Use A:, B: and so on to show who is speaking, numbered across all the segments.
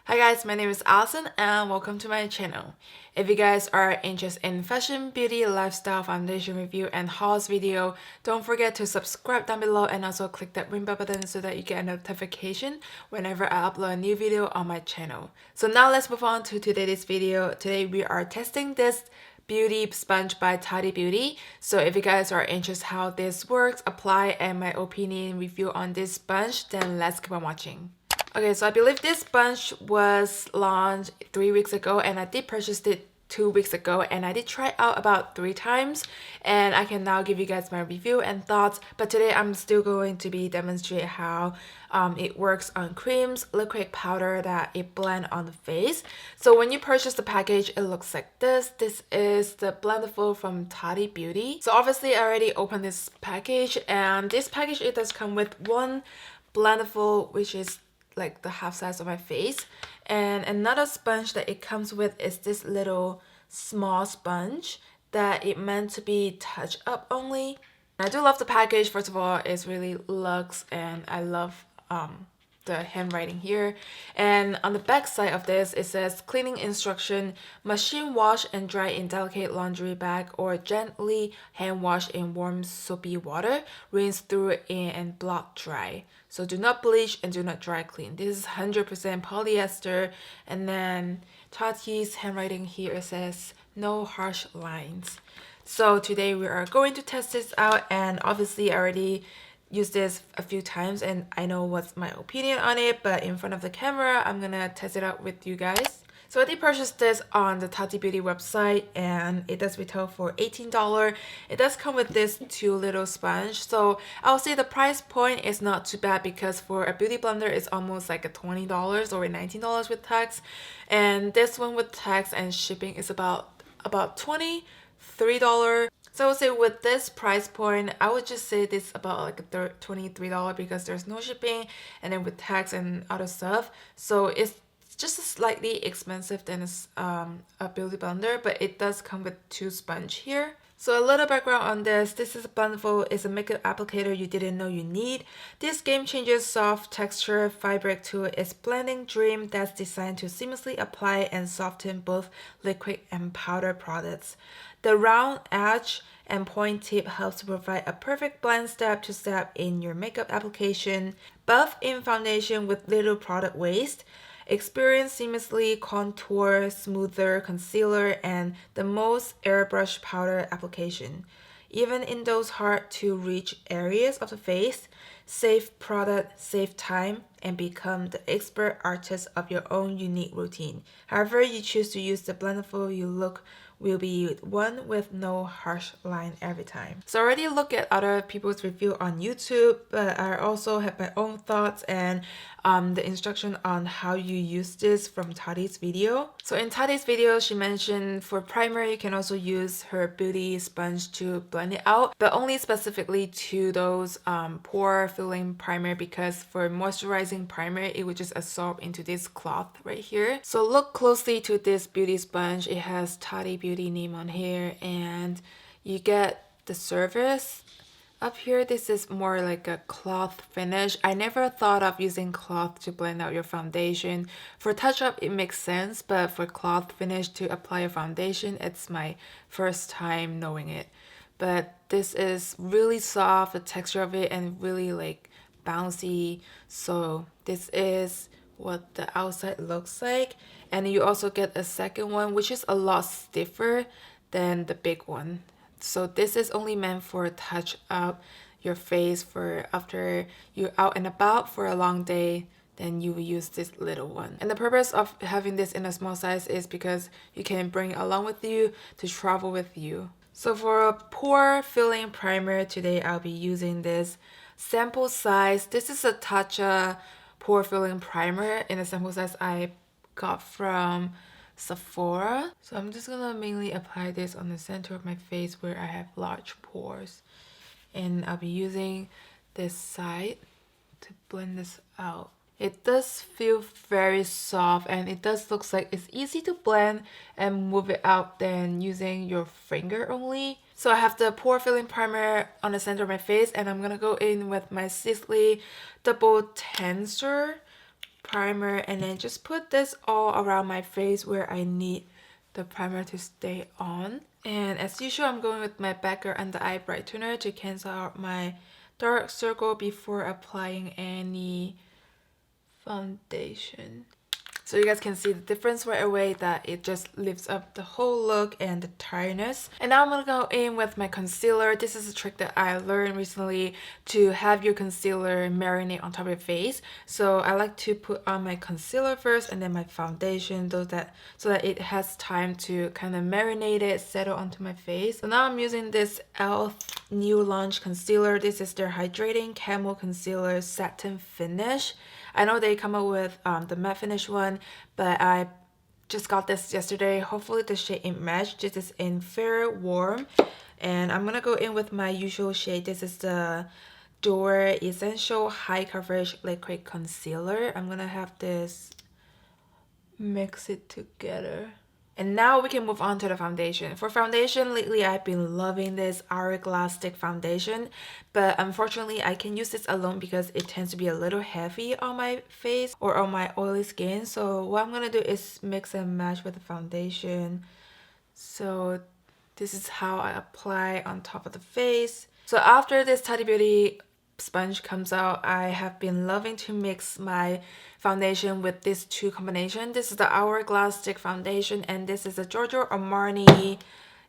A: Hi guys, my name is Alison and welcome to my channel. If you guys are interested in fashion, beauty, lifestyle, foundation review, and hauls video, don't forget to subscribe down below and also click that ring bell button so that you get a notification whenever I upload a new video on my channel. So now let's move on to today's video. Today we are testing this beauty sponge by Tati Beauty. So if you guys are interested how this works, apply, and my opinion review on this sponge, then let's keep on watching. Okay, so I believe this sponge was launched 3 weeks ago and I did purchase it 2 weeks ago and I did try it out about 3 times and I can now give you guys my review and thoughts, but today I'm still going to be demonstrate how it works on creams, liquid powder that it blend on the face. So when you purchase the package, it looks like this. This is the Blendiful from Tati Beauty. So obviously I already opened this package and this package it does come with one Blendiful, which is like the half size of my face, and another sponge that it comes with is this little small sponge that it meant to be touch up only. I do love the package. First of all, it really looks, and I love the handwriting here. And on the back side of this, it says cleaning instruction: machine wash and dry in delicate laundry bag or gently hand wash in warm soapy water, rinse through in and blot dry. So do not bleach and do not dry clean. This is 100% polyester. And then Tati's handwriting here says no harsh lines. So today we are going to test this out, and obviously I already used this a few times and I know what's my opinion on it, but in front of the camera I'm gonna test it out with you guys. So I did purchase this on the Tati Beauty website and it does retail for $18. It does come with this 2 little sponge, so I'll say the price point is not too bad because for a beauty blender it's almost like a $20 or $19 with tax, and this one with tax and shipping is about $23. So I would say with this price point, I would just say this about like a $23 because there's no shipping, and then with tax and other stuff. So it's just slightly expensive than a beauty blender, but it does come with 2 sponge here. So a little background on this. This is a Blendiful. It's a makeup applicator you didn't know you need. This game changer soft texture fabric tool is blending dream that's designed to seamlessly apply and soften both liquid and powder products. The round edge and point tip helps to provide a perfect blend step to step in your makeup application. Buff in foundation with little product waste. Experience seamlessly contour, smoother concealer, and the most airbrush powder application. Even in those hard to reach areas of the face, save product, save time, and become the expert artist of your own unique routine. However you choose to use the Blendiful, you look will be one with no harsh line every time. So I already look at other people's review on YouTube, but I also have my own thoughts and the instruction on how you use this from Tati's video. So in Tati's video, she mentioned for primer, you can also use her beauty sponge to blend it out, but only specifically to those pore filling primer, because for moisturizing primer, it would just absorb into this cloth right here. So look closely to this beauty sponge. It has Tati Beauty name on here, and you get the surface up here. This is more like a cloth finish. I never thought of using cloth to blend out your foundation. For touch up it makes sense, but for cloth finish to apply a foundation, it's my first time knowing it. But this is really soft, the texture of it, and really like bouncy. So this is what the outside looks like, and you also get a second one which is a lot stiffer than the big one. So this is only meant for touch up your face for after you're out and about for a long day, then you will use this little one. And the purpose of having this in a small size is because you can bring it along with you to travel with you. So for a pore filling primer today, I'll be using this sample size. This is a Tatcha pore filling primer in a sample size I got from Sephora. So I'm just gonna mainly apply this on the center of my face where I have large pores, and I'll be using this side to blend this out. It does feel very soft, and it does look like it's easy to blend and move it out than using your finger only. So I have the pore filling primer on the center of my face, and I'm gonna go in with my Sisley Double Tensor primer and then just put this all around my face where I need the primer to stay on. And as usual, I'm going with my Becca Under Eye Brightener to cancel out my dark circle before applying any foundation. So you guys can see the difference right away, that it just lifts up the whole look and the tiredness. And now I'm gonna go in with my concealer. This is a trick that I learned recently, to have your concealer marinate on top of your face. So I like to put on my concealer first and then my foundation, so that it has time to kind of marinate it, settle onto my face. So now I'm using this e.l.f. new launch concealer. This is their hydrating camo concealer satin finish. I know they come up with the matte finish one, but I just got this yesterday. Hopefully the shade ain't matched. This is in Fair Warm, and I'm gonna go in with my usual shade. This is the Door Essential High Coverage Liquid Concealer. I'm gonna have this mix it together. And now we can move on to the foundation. For foundation, lately I've been loving this Hourglass Stick foundation, but unfortunately I can use this alone because it tends to be a little heavy on my face or on my oily skin. So what I'm gonna do is mix and match with the foundation. So this is how I apply on top of the face. So after this Tati Beauty sponge comes out, I have been loving to mix my foundation with these two combinations. This is the Hourglass Stick foundation, and this is the Giorgio Armani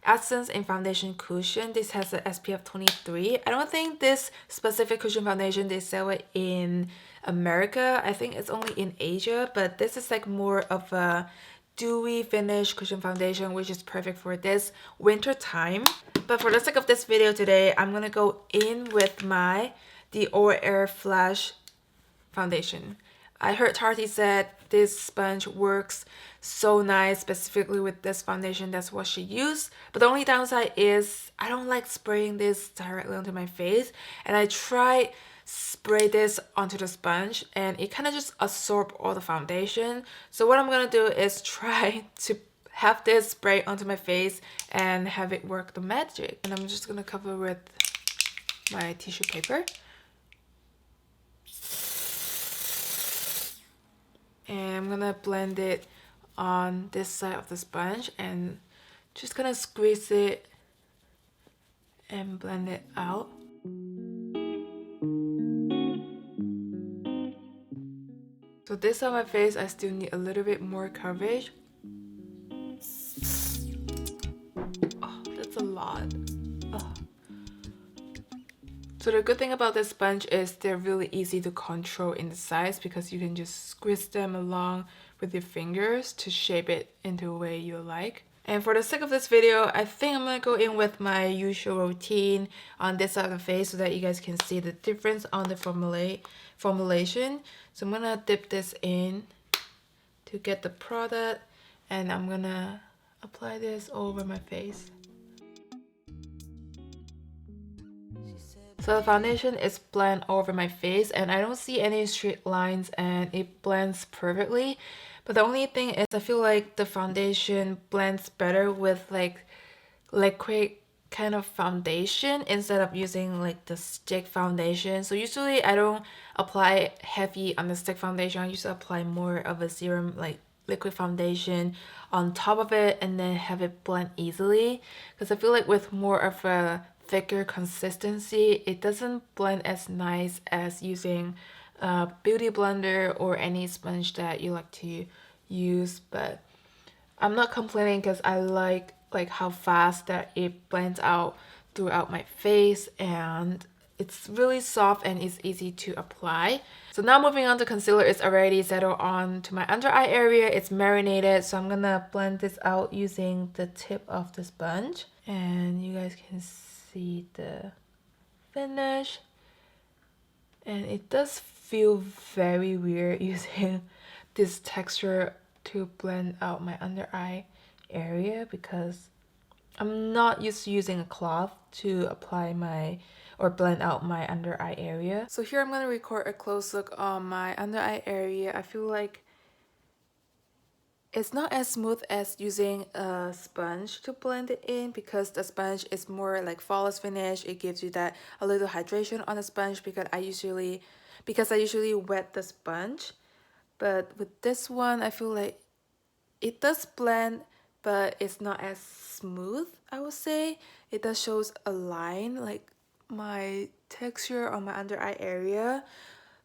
A: Essence in Foundation Cushion. This has a SPF 23. I don't think this specific cushion foundation, they sell it in America. I think it's only in Asia, but this is like more of a dewy finish cushion foundation, which is perfect for this winter time. But for the sake of this video today, I'm gonna go in with my Dior Air Flash foundation. I heard Tati said this sponge works so nice, specifically with this foundation. That's what she used. But the only downside is I don't like spraying this directly onto my face. And I tried spray this onto the sponge and it kind of just absorbed all the foundation. So what I'm gonna do is try to have this spray onto my face and have it work the magic. And I'm just gonna cover with my tissue paper. And I'm gonna blend it on this side of the sponge and just gonna squeeze it and blend it out. So this side of my face, I still need a little bit more coverage. Oh, that's a lot. Oh. So the good thing about this sponge is they're really easy to control in the size, because you can just squeeze them along with your fingers to shape it into a way you like. And for the sake of this video, I think I'm gonna go in with my usual routine on this side of the face so that you guys can see the difference on the formulation. So I'm gonna dip this in to get the product, and I'm gonna apply this all over my face. So the foundation is blend all over my face and I don't see any straight lines and it blends perfectly. But the only thing is I feel like the foundation blends better with like liquid kind of foundation instead of using like the stick foundation. So usually I don't apply heavy on the stick foundation. I usually apply more of a serum like liquid foundation on top of it and then have it blend easily, because I feel like with more of a thicker consistency, it doesn't blend as nice as using a beauty blender or any sponge that you like to use. But I'm not complaining because I like how fast that it blends out throughout my face, and it's really soft and it's easy to apply. So now moving on to concealer, it's already settled on to my under eye area. It's marinated, so I'm gonna blend this out using the tip of the sponge, and you guys can see the finish. And it does feel very weird using this texture to blend out my under eye area, because I'm not used to using a cloth to apply my or blend out my under eye area. So here I'm gonna record a close look on my under eye area. I feel like it's not as smooth as using a sponge to blend it in, because the sponge is more like flawless finish. It gives you that a little hydration on the sponge, because I usually wet the sponge. But with this one, I feel like it does blend, but it's not as smooth, I would say. It does shows a line, like my texture on my under eye area.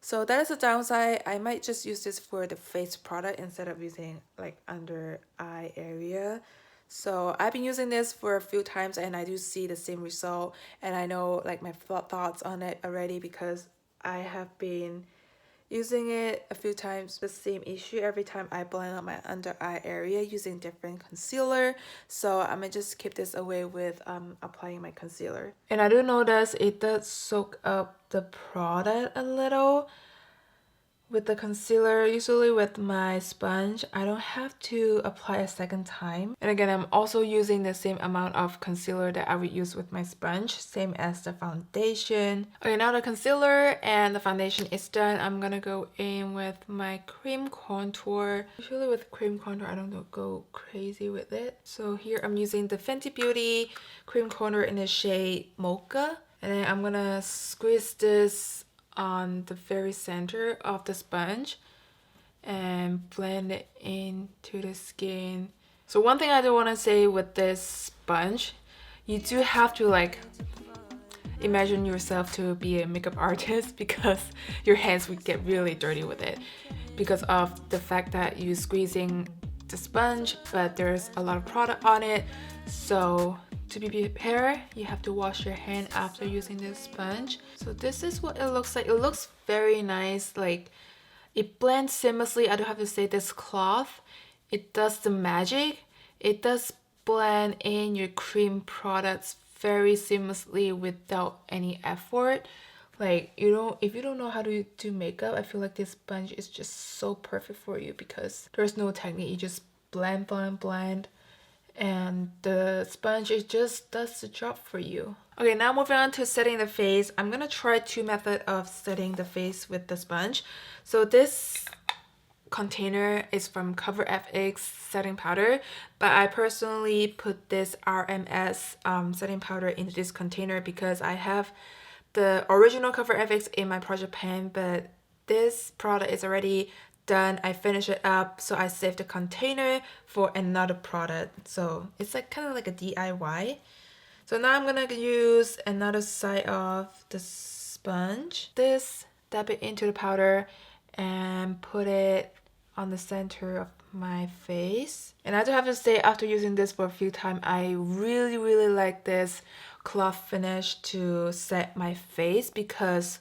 A: So that is a downside. I might just use this for the face product instead of using like under eye area. So I've been using this for a few times and I do see the same result, and I know like my thoughts on it already because I have been using it a few times. The same issue every time I blend out my under eye area using different concealer. So I'm gonna just keep this away with applying my concealer. And I do notice it does soak up the product a little with the concealer. Usually with my sponge, I don't have to apply a second time. And again, I'm also using the same amount of concealer that I would use with my sponge, same as the foundation. Okay, now the concealer and the foundation is done. I'm gonna go in with my cream contour. Usually with cream contour, I don't go crazy with it. So here I'm using the Fenty Beauty cream contour in the shade Mocha. And then I'm gonna squeeze this on the very center of the sponge and blend it into the skin. So one thing I do want to say with this sponge, you do have to like imagine yourself to be a makeup artist because your hands would get really dirty with it because of the fact that you're squeezing the sponge, but there's a lot of product on it. So to be prepared, you have to wash your hand after using this sponge. So this is what it looks like. It looks very nice, like it blends seamlessly. I do have to say this cloth, it does the magic. It does blend in your cream products very seamlessly without any effort. Like if you don't know how to do makeup, I feel like this sponge is just so perfect for you because there's no technique. You just blend, blend, blend, and the sponge, it just does the job for you. Okay, now moving on to setting the face. I'm gonna try two methods of setting the face with the sponge. So this container is from Cover FX setting powder, but I personally put this RMS setting powder into this container because I have the original Cover FX in my project pan, but this product is already done. I finished it up, so I saved the container for another product. So it's like kind of like a DIY. So now I'm gonna use another side of the sponge. This, dab it into the powder and put it on the center of my face. And I do have to say, after using this for a few times, I really like this cloth finish to set my face because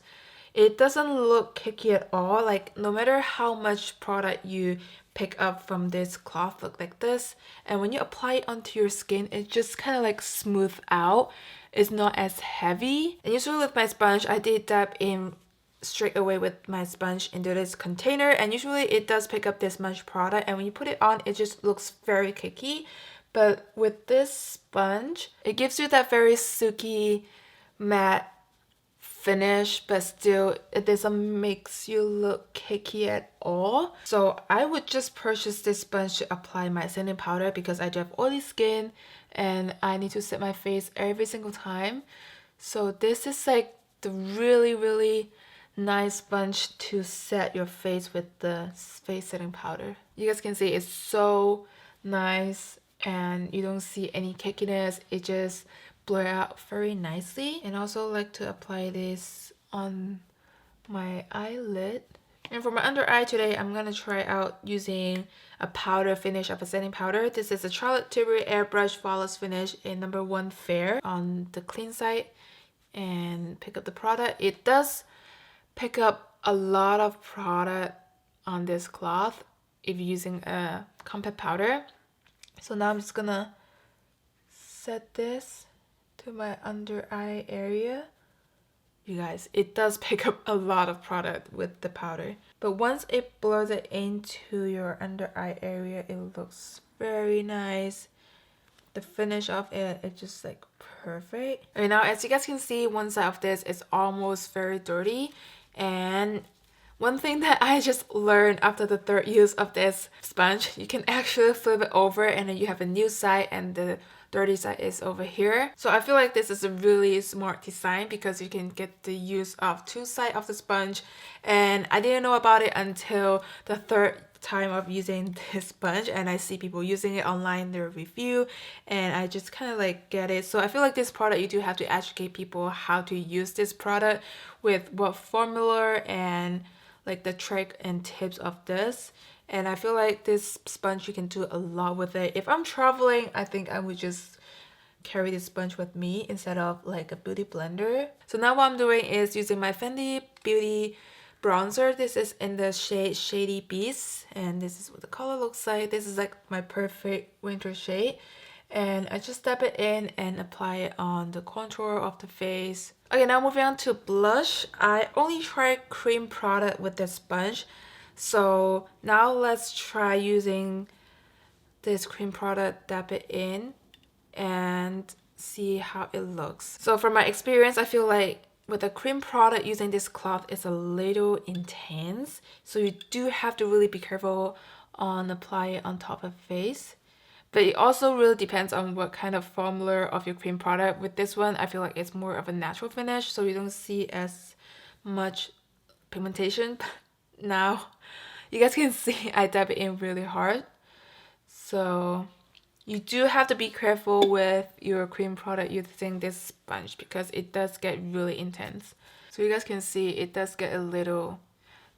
A: it doesn't look cakey at all. Like no matter how much product you pick up from this cloth, look like this, and when you apply it onto your skin, it just kind of like smooth out. It's not as heavy. And usually with my sponge, I did dab in straight away with my sponge into this container, and usually it does pick up this much product, and when you put it on, it just looks very cakey. But with this sponge, it gives you that very silky matte finish, but still it doesn't makes you look cakey at all. So I would just purchase this sponge to apply my setting powder because I do have oily skin and I need to set my face every single time. So this is like the really nice sponge to set your face with the face setting powder. You guys can see it's so nice and you don't see any cakiness. It just blur out very nicely. And I also like to apply this on my eyelid. And for my under eye today, I'm gonna try out using a powder finish of a setting powder. This is a Charlotte Tilbury Airbrush Flawless Finish in number 1 Fair on the clean side. And pick up the product. It does pick up a lot of product on this cloth if you're using a compact powder. So now I'm just gonna set this to my under eye area. You guys, it does pick up a lot of product with the powder, but once it blurs it into your under eye area, it looks very nice. The finish of it, it's just like perfect. Okay, now as you guys can see, one side of this is almost very dirty, and one thing that I just learned after the third use of this sponge, you can actually flip it over and then you have a new side, and the dirty side is over here. So I feel like this is a really smart design because you can get the use of two sides of the sponge, and I didn't know about it until the third time of using this sponge, and I see people using it online, their review, and I just kind of like get it. So I feel like this product, you do have to educate people how to use this product with what formula and like the trick and tips of this. And I feel like this sponge, you can do a lot with it. If I'm traveling, I think I would just carry this sponge with me instead of like a beauty blender. So now what I'm doing is using my Fenty Beauty bronzer. This is in the shade Shady Beast, and this is what the color looks like. This is like my perfect winter shade, and I just dab it in and apply it on the contour of the face. Okay, now moving on to blush. I only tried cream product with this sponge, so now let's try using this cream product, dab it in and see how it looks. So from my experience, I feel like with a cream product, using this cloth is a little intense, so you do have to really be careful on apply it on top of face. But it also really depends on what kind of formula of your cream product. With this one, I feel like it's more of a natural finish, so you don't see as much pigmentation. Now you guys can see I dab it in really hard, so you do have to be careful with your cream product using this sponge because it does get really intense. So you guys can see it does get a little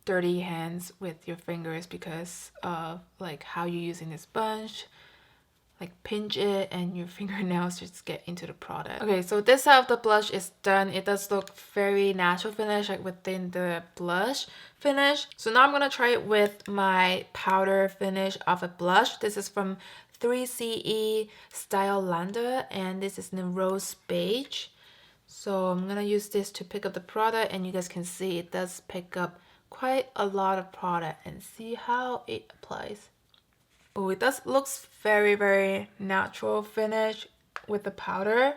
A: dirty hands with your fingers because of like how you're using the sponge. Like pinch it and your fingernails just get into the product. Okay, so this side of the blush is done. It does look very natural finish, like within the blush finish. So now I'm gonna try it with my powder finish of a blush. This is from 3CE Style Landa, and this is in rose beige. So I'm gonna use this to pick up the product, and you guys can see it does pick up quite a lot of product, and see how it applies. Oh, it does looks very natural finish with the powder.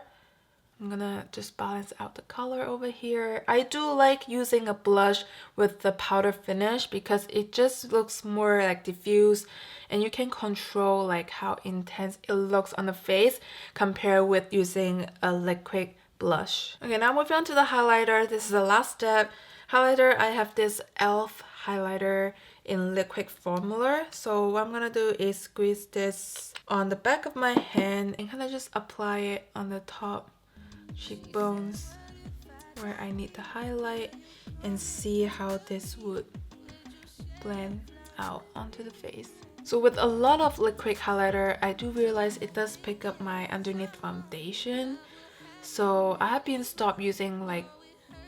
A: I'm gonna just balance out the color over here. I do like using a blush with the powder finish because it just looks more like diffuse, and you can control like how intense it looks on the face compared with using a liquid blush. Okay, now moving on to the highlighter. This is the last step. Highlighter, I have this e.l.f. highlighter in liquid formula. So what I'm gonna do is squeeze this on the back of my hand and kind of just apply it on the top cheekbones where I need to highlight, and see how this would blend out onto the face. So with a lot of liquid highlighter, I do realize it does pick up my underneath foundation. So I have been stopped using like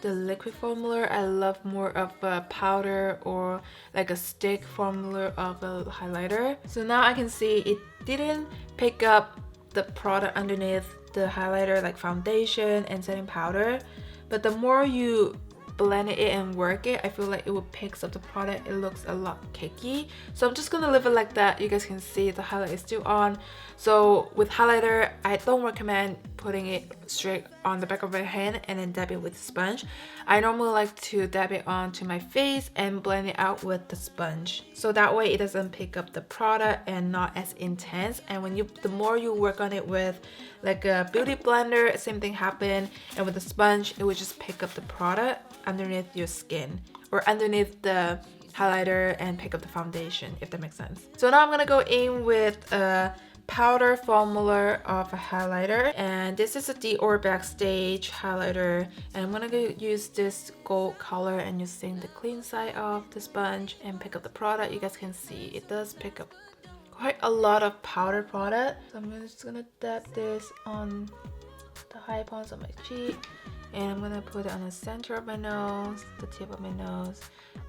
A: the liquid formula. I love more of a powder or like a stick formula of a highlighter. So now I can see it didn't pick up the product underneath the highlighter like foundation and setting powder, but the more you blend it and work it, I feel like it will pick up the product. It looks a lot cakey, so I'm just gonna leave it like that. You guys can see the highlight is still on. So with highlighter, I don't recommend putting it straight on the back of my hand and then dab it with the sponge. I normally like to dab it onto my face and blend it out with the sponge, so that way it doesn't pick up the product and not as intense. And when the more you work on it with like a beauty blender, same thing happen, and with the sponge it would just pick up the product underneath your skin or underneath the highlighter and pick up the foundation, if that makes sense. So now I'm gonna go in with a powder formula of a highlighter, and this is a Dior Backstage highlighter, and I'm gonna go use this gold color and using the clean side of the sponge and pick up the product. You guys can see it does pick up quite a lot of powder product. So I'm just gonna dab this on the high points of my cheek, and I'm gonna put it on the center of my nose, the tip of my nose,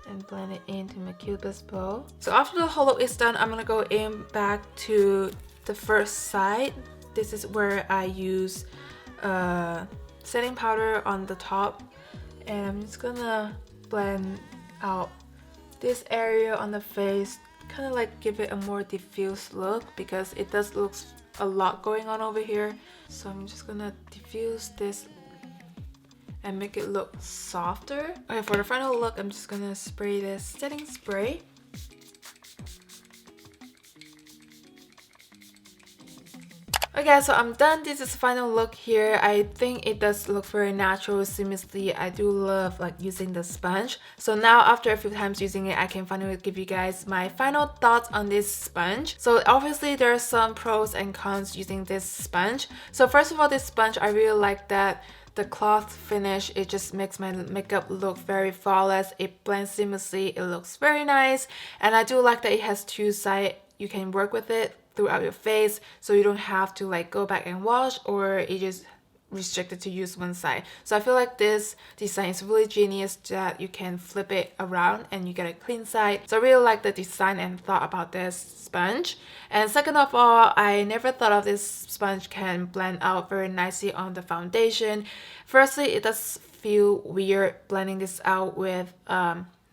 A: and blend it into my cupid's bow. So after the whole look is done, I'm gonna go in back to the first side. This is where I use setting powder on the top, and I'm just gonna blend out this area on the face, kind of like give it a more diffuse look because it does look a lot going on over here. So I'm just gonna diffuse this and make it look softer. Okay, for the final look, I'm just gonna spray this setting spray. Okay, so I'm done. This is the final look here. I think it does look very natural, seamlessly. I do love like using the sponge. So now after a few times using it, I can finally give you guys my final thoughts on this sponge. So obviously there are some pros and cons using this sponge. So first of all, this sponge, I really like that the cloth finish, it just makes my makeup look very flawless. It blends seamlessly, it looks very nice. And I do like that it has two sides. You can work with it throughout your face, so you don't have to like go back and wash, or it just restricted to use one side. So I feel like this design is really genius that you can flip it around and you get a clean side. So I really like the design and thought about this sponge. And second of all, I never thought of this sponge can blend out very nicely on the foundation. Firstly, it does feel weird blending this out with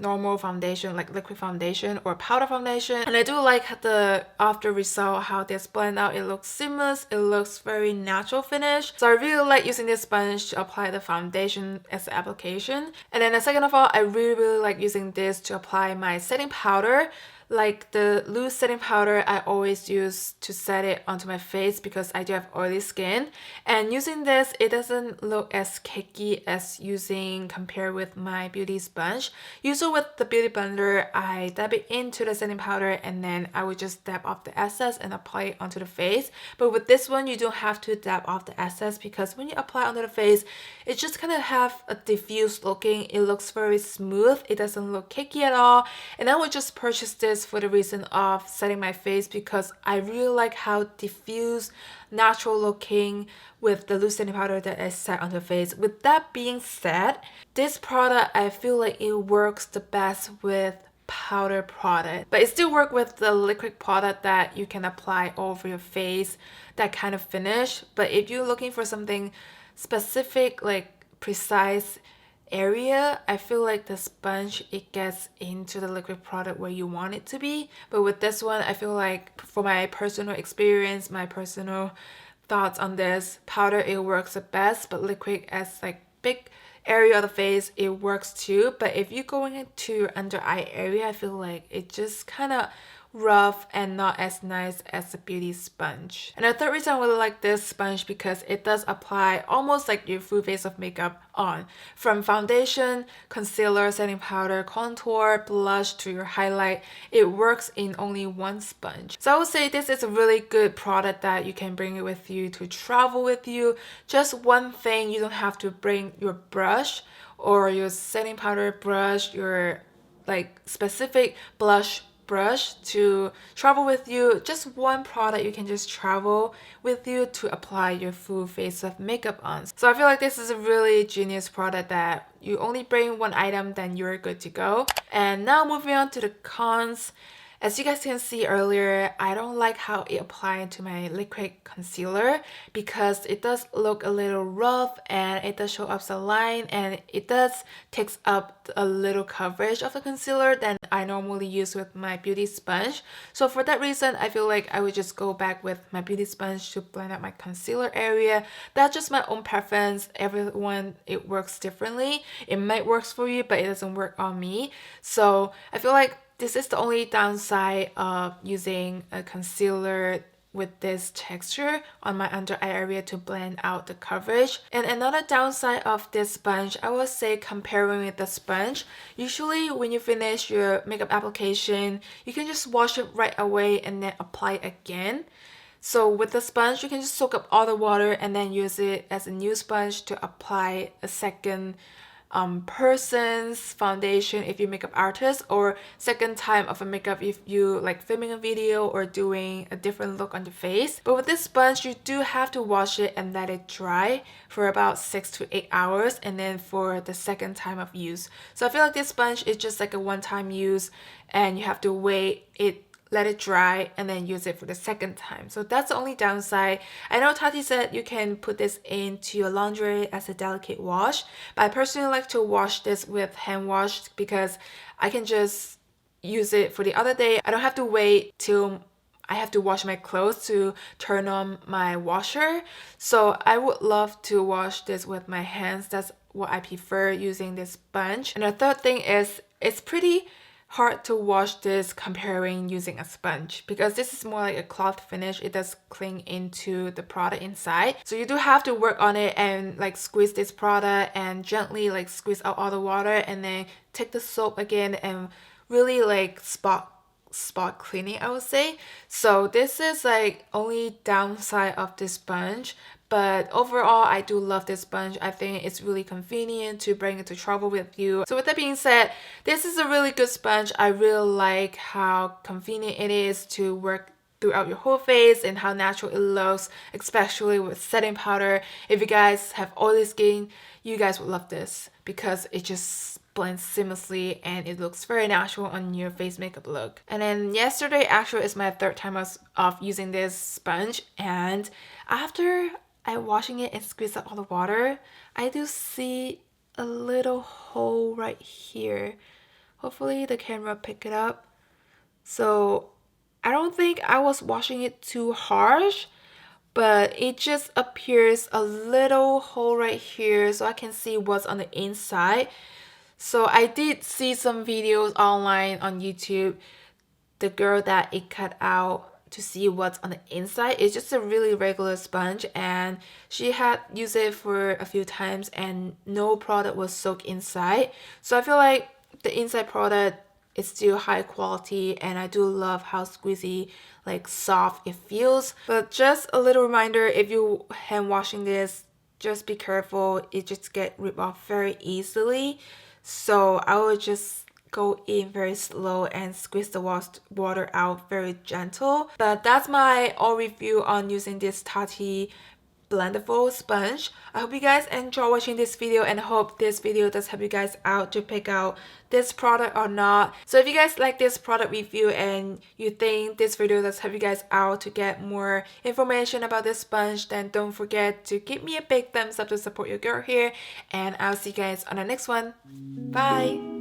A: normal foundation, like liquid foundation or powder foundation. And I do like the after result, how this blend out, it looks seamless, it looks very natural finish. So I really like using this sponge to apply the foundation as an application. And then the second of all, I really like using this to apply my setting powder. Like the loose setting powder, I always use to set it onto my face because I do have oily skin. And using this, it doesn't look as cakey as using compared with my beauty sponge. Usually with the beauty blender, I dab it into the setting powder and then I would just dab off the excess and apply it onto the face. But with this one, you don't have to dab off the excess because when you apply onto the face, it just kind of have a diffused looking. It looks very smooth. It doesn't look cakey at all. And I would just purchase this for the reason of setting my face because I really like how diffused, natural looking with the loose setting powder that I set on the face. With that being said, this product, I feel like it works the best with powder product, but it still works with the liquid product that you can apply all over your face, that kind of finish. But if you're looking for something specific, like precise area, I feel like the sponge, it gets into the liquid product where you want it to be. But with this one, I feel like for my personal experience, my personal thoughts on this, powder, it works the best, but liquid as like big area of the face, it works too. But if you're going into your under eye area, I feel like it just kind of rough and not as nice as a beauty sponge. And the third reason I really like this sponge because it does apply almost like your full face of makeup on, from foundation, concealer, setting powder, contour, blush to your highlight. It works in only one sponge. So I would say this is a really good product that you can bring it with you to travel with you. Just one thing, you don't have to bring your brush or your setting powder brush, your like specific blush brush to travel with you. Just one product you can just travel with you to apply your full face of makeup on. So I feel like this is a really genius product that you only bring one item, then you're good to go. And now moving on to the cons. As you guys can see earlier, I don't like how it applied to my liquid concealer because it does look a little rough and it does show up the line and it does takes up a little coverage of the concealer than I normally use with my beauty sponge. So for that reason, I feel like I would just go back with my beauty sponge to blend out my concealer area. That's just my own preference. Everyone, it works differently. It might work for you, but it doesn't work on me. So I feel like this is the only downside of using a concealer with this texture on my under eye area to blend out the coverage. And another downside of this sponge, I would say comparing with the sponge, usually when you finish your makeup application, you can just wash it right away and then apply again. So with the sponge, you can just soak up all the water and then use it as a new sponge to apply a second person's foundation if you're makeup artist, or second time of a makeup if you like filming a video or doing a different look on the face. But with this sponge, you do have to wash it and let it dry for about 6 to 8 hours, and then for the second time of use. So I feel like this sponge is just like a one-time use and you have to wait it, let it dry, and then use it for the second time. So that's the only downside. I know Tati said you can put this into your laundry as a delicate wash, but I personally like to wash this with hand wash because I can just use it for the other day. I don't have to wait till I have to wash my clothes to turn on my washer. So I would love to wash this with my hands. That's what I prefer using this sponge. And the third thing is it's pretty hard to wash this comparing using a sponge because this is more like a cloth finish. It does cling into the product inside, so you do have to work on it and like squeeze this product and gently like squeeze out all the water, and then take the soap again and really like spot cleaning, I would say. So this is like only downside of this sponge, but overall I do love this sponge. I think it's really convenient to bring it to travel with you. So with that being said, this is a really good sponge. I really like how convenient it is to work throughout your whole face and how natural it looks, especially with setting powder. If you guys have oily skin, you guys would love this because it just blends seamlessly and it looks very natural on your face makeup look. And then yesterday actually is my third time of using this sponge, and after I washing it and squeeze out all the water, I do see a little hole right here. Hopefully the camera pick it up. So I don't think I was washing it too harsh, but it just appears a little hole right here so I can see what's on the inside. So I did see some videos online on YouTube, the girl that it cut out to see what's on the inside. It's just a really regular sponge, and she had used it for a few times and no product was soaked inside. So I feel like the inside product is still high quality, and I do love how squeezy, like soft it feels. But just a little reminder, if you hand washing this, just be careful, it just get ripped off very easily. So I would just go in very slow and squeeze the water out very gentle. But that's my all review on using this Tati Blendiful sponge. I hope you guys enjoy watching this video, and I hope this video does help you guys out to pick out this product or not. So if you guys like this product review and you think this video does help you guys out to get more information about this sponge, then don't forget to give me a big thumbs up to support your girl here, and I'll see you guys on the next one. Bye!